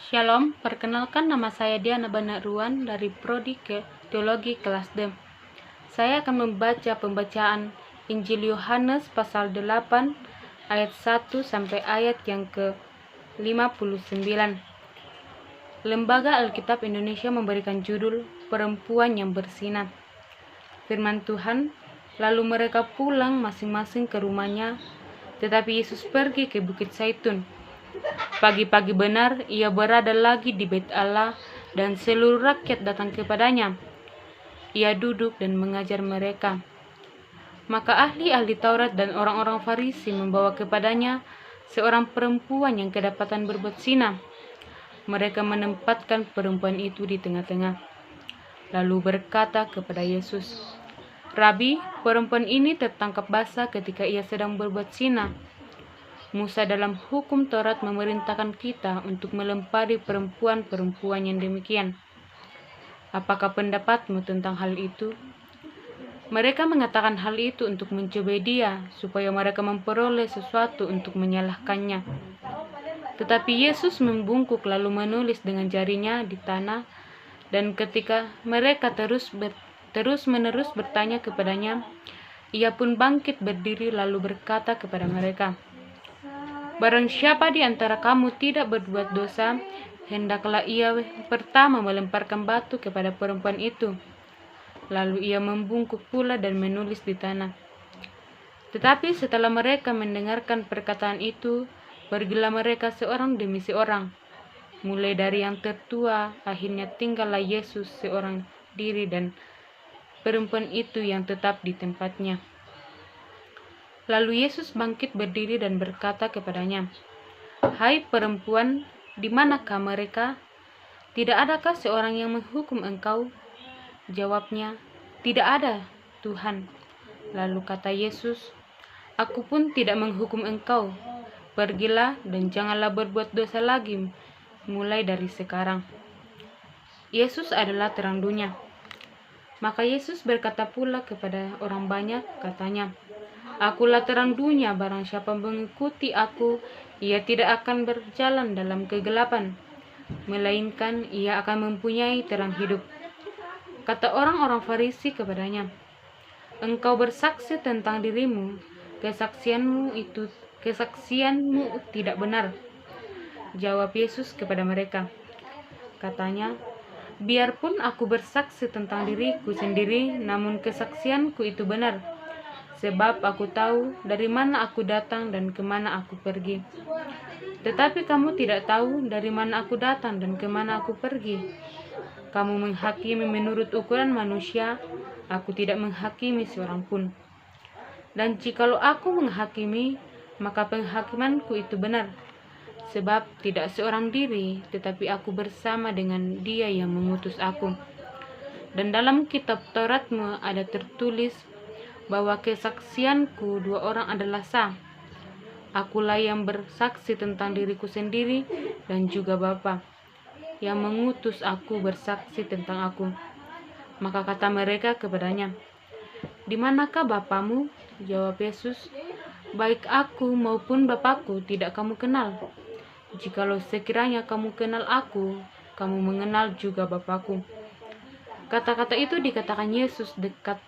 Shalom, perkenalkan nama saya Diana Banaruan dari Prodi Teologi kelas D. Saya akan membaca pembacaan Injil Yohanes pasal 8 ayat 1 sampai ayat yang ke-59. Lembaga Alkitab Indonesia memberikan judul Perempuan yang Bersinar. Firman Tuhan, lalu mereka pulang masing-masing ke rumahnya, tetapi Yesus pergi ke Bukit Zaitun. Pagi-pagi benar, ia berada lagi di Bait Allah dan seluruh rakyat datang kepadanya. Ia duduk dan mengajar mereka. Maka ahli-ahli Taurat dan orang-orang Farisi membawa kepadanya seorang perempuan yang kedapatan berbuat zina. Mereka menempatkan perempuan itu di tengah-tengah, lalu berkata kepada Yesus, "Rabi, perempuan ini tertangkap basah ketika ia sedang berbuat zina. Musa dalam hukum Taurat memerintahkan kita untuk melempari perempuan-perempuan yang demikian. Apakah pendapatmu tentang hal itu?" Mereka mengatakan hal itu untuk mencobai dia, supaya mereka memperoleh sesuatu untuk menyalahkannya. Tetapi Yesus membungkuk lalu menulis dengan jarinya di tanah, dan ketika mereka terus-menerus bertanya kepadanya, ia pun bangkit berdiri lalu berkata kepada mereka, "Barang siapa di antara kamu tidak berbuat dosa, hendaklah ia pertama melemparkan batu kepada perempuan itu." Lalu ia membungkuk pula dan menulis di tanah. Tetapi setelah mereka mendengarkan perkataan itu, pergilah mereka seorang demi seorang, mulai dari yang tertua, akhirnya tinggallah Yesus seorang diri dan perempuan itu yang tetap di tempatnya. Lalu Yesus bangkit berdiri dan berkata kepadanya, "Hai perempuan, di manakah mereka? Tidak adakah seorang yang menghukum engkau?" Jawabnya, "Tidak ada, Tuhan." Lalu kata Yesus, "Aku pun tidak menghukum engkau. Pergilah dan janganlah berbuat dosa lagi mulai dari sekarang." Yesus adalah terang dunia. Maka Yesus berkata pula kepada orang banyak, katanya, "Akulah terang dunia, barang siapa mengikuti aku, ia tidak akan berjalan dalam kegelapan, melainkan ia akan mempunyai terang hidup." Kata orang-orang Farisi kepadanya, "Engkau bersaksi tentang dirimu, kesaksianmu tidak benar." Jawab Yesus kepada mereka, katanya, "Biarpun aku bersaksi tentang diriku sendiri, namun kesaksianku itu benar, sebab aku tahu dari mana aku datang dan kemana aku pergi. Tetapi kamu tidak tahu dari mana aku datang dan kemana aku pergi. Kamu menghakimi menurut ukuran manusia, aku tidak menghakimi seorang pun. Dan jikalau aku menghakimi, maka penghakimanku itu benar, sebab tidak seorang diri, tetapi aku bersama dengan Dia yang mengutus aku. Dan dalam kitab Tauratmu ada tertulis bahwa kesaksianku dua orang adalah sah. Akulah yang bersaksi tentang diriku sendiri dan juga Bapa yang mengutus aku bersaksi tentang aku." Maka kata mereka kepadanya, "Di manakah Bapamu?" Jawab Yesus, "Baik aku maupun Bapakku tidak kamu kenal. Jikalau sekiranya kamu kenal aku, kamu mengenal juga Bapakku." Kata-kata itu dikatakan Yesus dekat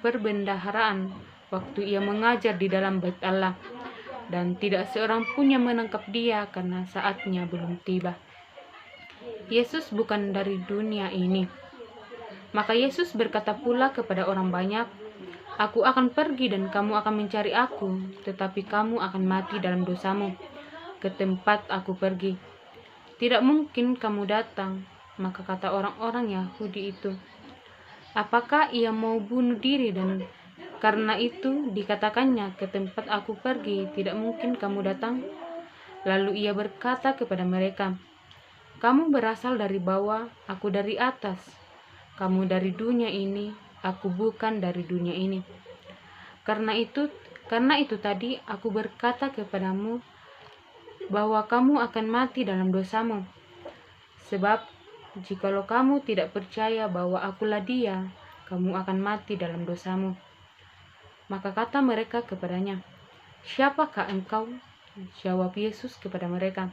perbendaharaan, waktu ia mengajar di dalam Bait Allah, dan tidak seorang pun yang menangkap dia karena saatnya belum tiba. Yesus bukan dari dunia ini. Maka Yesus berkata pula kepada orang banyak, "Aku akan pergi dan kamu akan mencari aku, tetapi kamu akan mati dalam dosamu. Ke tempat aku pergi, tidak mungkin kamu datang." Maka kata orang-orang Yahudi itu, "Apakah ia mau bunuh diri dan karena itu dikatakannya, ke tempat aku pergi, tidak mungkin kamu datang?" Lalu ia berkata kepada mereka, "Kamu berasal dari bawah, aku dari atas. Kamu dari dunia ini, aku bukan dari dunia ini. Karena itu tadi aku berkata kepadamu bahwa kamu akan mati dalam dosamu. Sebab jikalau kamu tidak percaya bahwa akulah Dia, kamu akan mati dalam dosamu." Maka kata mereka kepadanya, "Siapakah engkau?" Jawab Yesus kepada mereka,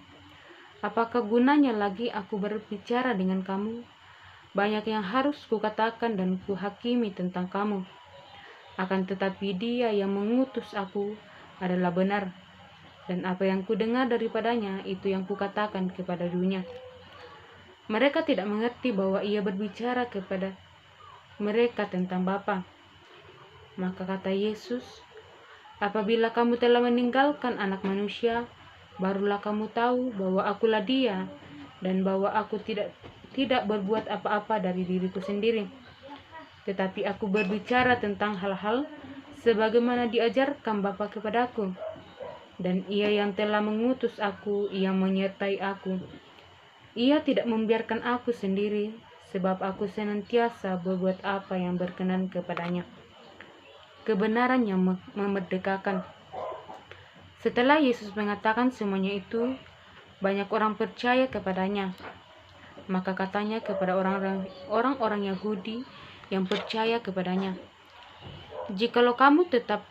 Apakah gunanya lagi aku berbicara dengan kamu? Banyak yang harus kukatakan dan kuhakimi tentang kamu. Akan tetapi Dia yang mengutus aku adalah benar, dan apa yang kudengar daripadanya itu yang kukatakan kepada dunia. Mereka tidak mengerti bahwa Ia berbicara kepada mereka tentang Bapa. Maka kata Yesus, apabila kamu telah meninggalkan Anak Manusia, barulah kamu tahu bahwa akulah Dia, dan bahwa aku tidak berbuat apa-apa dari diriku sendiri, tetapi aku berbicara tentang hal-hal sebagaimana diajarkan Bapa kepadaku. Dan Ia yang telah mengutus aku, Ia menyertai aku. Ia tidak membiarkan aku sendiri, sebab aku senantiasa berbuat apa yang berkenan kepadanya. Kebenaran yang memerdekakan. Setelah Yesus mengatakan semuanya itu, banyak orang percaya kepadanya. Maka katanya kepada orang-orang Yahudi yang percaya kepadanya, "Jikalau kamu tetap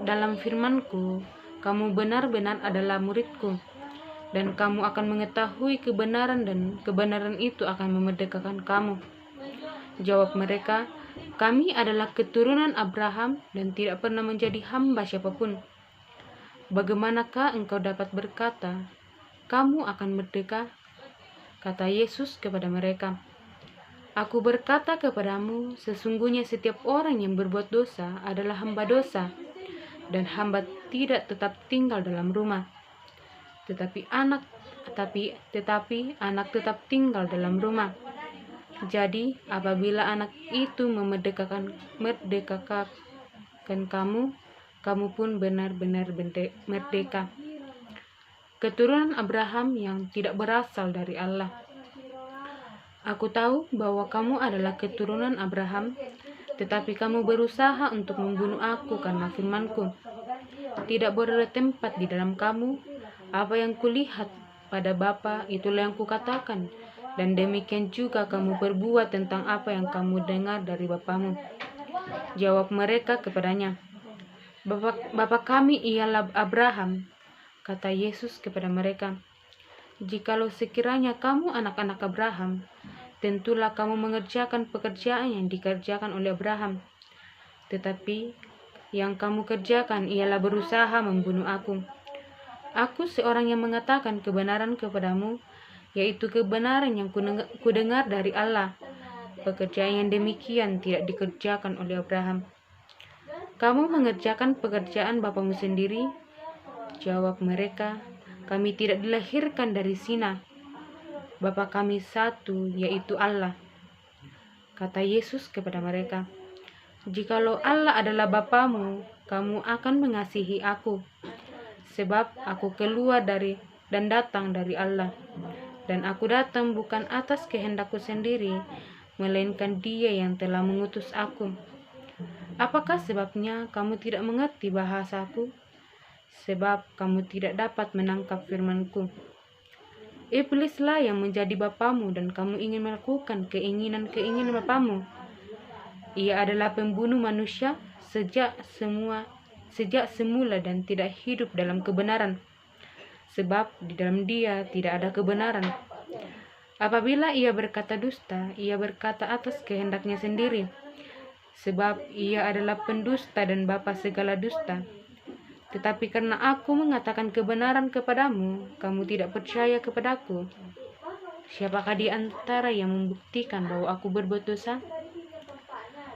dalam firman-Ku, kamu benar-benar adalah murid-Ku, dan kamu akan mengetahui kebenaran, dan kebenaran itu akan memerdekakan kamu." Jawab mereka, "Kami adalah keturunan Abraham dan tidak pernah menjadi hamba siapapun. Bagaimanakah engkau dapat berkata, kamu akan merdeka?" Kata Yesus kepada mereka, "Aku berkata kepadamu, sesungguhnya setiap orang yang berbuat dosa adalah hamba dosa, dan hamba tidak tetap tinggal dalam rumah, tetapi anak tetap tinggal dalam rumah. Jadi apabila anak itu memerdekakan kamu, kamu pun benar-benar merdeka." Keturunan Abraham yang tidak berasal dari Allah. Aku tahu bahwa kamu adalah keturunan Abraham, tetapi kamu berusaha untuk membunuh aku karena firman-Ku. Tidak boleh tempat di dalam kamu. Apa yang kulihat pada Bapa, itulah yang kukatakan, dan demikian juga kamu berbuat tentang apa yang kamu dengar dari bapamu. Jawab mereka kepadanya, Bapa kami ialah Abraham." Kata Yesus kepada mereka, "Jikalau sekiranya kamu anak-anak Abraham, tentulah kamu mengerjakan pekerjaan yang dikerjakan oleh Abraham. Tetapi yang kamu kerjakan ialah berusaha membunuh aku. Aku seorang yang mengatakan kebenaran kepadamu, yaitu kebenaran yang kudengar dari Allah. Pekerjaan yang demikian tidak dikerjakan oleh Abraham. Kamu mengerjakan pekerjaan bapamu sendiri?" Jawab mereka, "Kami tidak dilahirkan dari zina. Bapa kami satu, yaitu Allah." Kata Yesus kepada mereka, "Jikalau Allah adalah Bapamu, kamu akan mengasihi aku, sebab aku keluar dari dan datang dari Allah. Dan aku datang bukan atas kehendakku sendiri, melainkan Dia yang telah mengutus aku. Apakah sebabnya kamu tidak mengerti bahasaku? Sebab kamu tidak dapat menangkap firman-Ku. Iblislah yang menjadi bapamu, dan kamu ingin melakukan keinginan bapamu. Ia adalah pembunuh manusia sejak semula dan tidak hidup dalam kebenaran, sebab di dalam Dia tidak ada kebenaran. Apabila ia berkata dusta, ia berkata atas kehendaknya sendiri, sebab ia adalah pendusta dan bapa segala dusta. Tetapi karena aku mengatakan kebenaran kepadamu, kamu tidak percaya kepadaku. Siapakah di antara yang membuktikan bahwa aku berbuat dosa?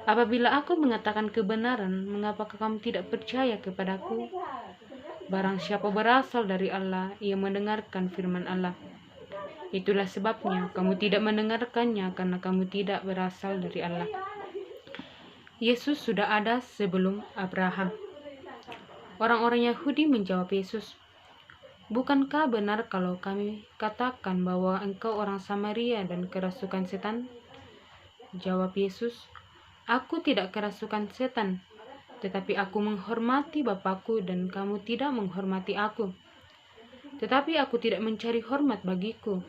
Apabila aku mengatakan kebenaran, mengapakah kamu tidak percaya kepadaku? Barang siapa berasal dari Allah, ia mendengarkan firman Allah. Itulah sebabnya kamu tidak mendengarkannya, karena kamu tidak berasal dari Allah. Yesus sudah ada sebelum Abraham. Orang-orang Yahudi menjawab Yesus, "Bukankah benar kalau kami katakan bahwa engkau orang Samaria dan kerasukan setan?" Jawab Yesus, "Aku tidak kerasukan setan, tetapi aku menghormati Bapakku dan kamu tidak menghormati aku. Tetapi aku tidak mencari hormat bagiku.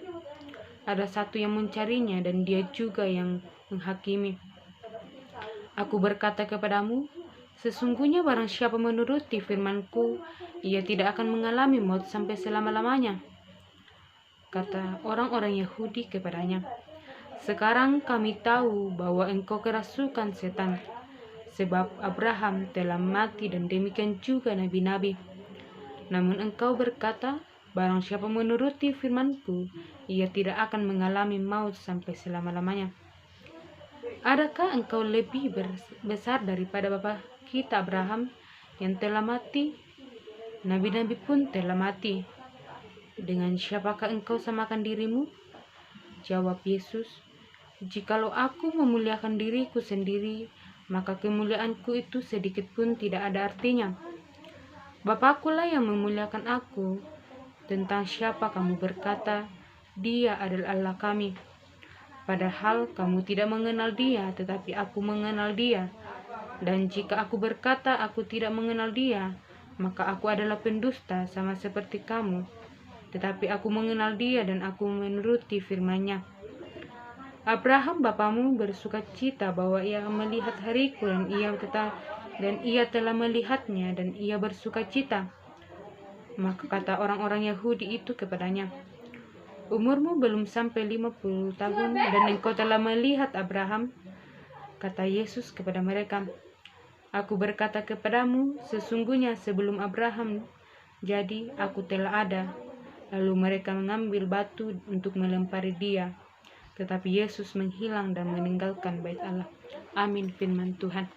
Ada satu yang mencarinya, dan Dia juga yang menghakimi. Aku berkata kepadamu, sesungguhnya barang siapa menuruti firman-Ku, ia tidak akan mengalami maut sampai selama-lamanya." Kata orang-orang Yahudi kepadanya, "Sekarang kami tahu bahwa engkau kerasukan setan, sebab Abraham telah mati dan demikian juga nabi-nabi. Namun engkau berkata, barang siapa menuruti firman-Ku, ia tidak akan mengalami maut sampai selama-lamanya. Adakah engkau lebih besar daripada bapa kita Abraham yang telah mati? Nabi-nabi pun telah mati. Dengan siapakah engkau samakan dirimu?" Jawab Yesus, "Jikalau aku memuliakan diriku sendiri, maka kemuliaanku itu sedikit pun tidak ada artinya. Bapa-Kulah yang memuliakan aku. Tentang siapa kamu berkata, Dia adalah Allah kami? Padahal kamu tidak mengenal Dia, tetapi aku mengenal Dia. Dan jika aku berkata aku tidak mengenal Dia, maka aku adalah pendusta sama seperti kamu. Tetapi aku mengenal Dia dan aku menuruti firman-Nya. Abraham bapamu bersuka cita bahwa ia melihat hariku, dan ia telah melihatnya dan ia bersuka cita." Maka kata orang-orang Yahudi itu kepadanya, "Umurmu belum sampai 50 tahun dan engkau telah melihat Abraham?" Kata Yesus kepada mereka, "Aku berkata kepadamu, sesungguhnya sebelum Abraham jadi, aku telah ada." Lalu mereka mengambil batu untuk melempari Dia. Tetapi Yesus menghilang dan meninggalkan bait Allah. Amin, firman Tuhan.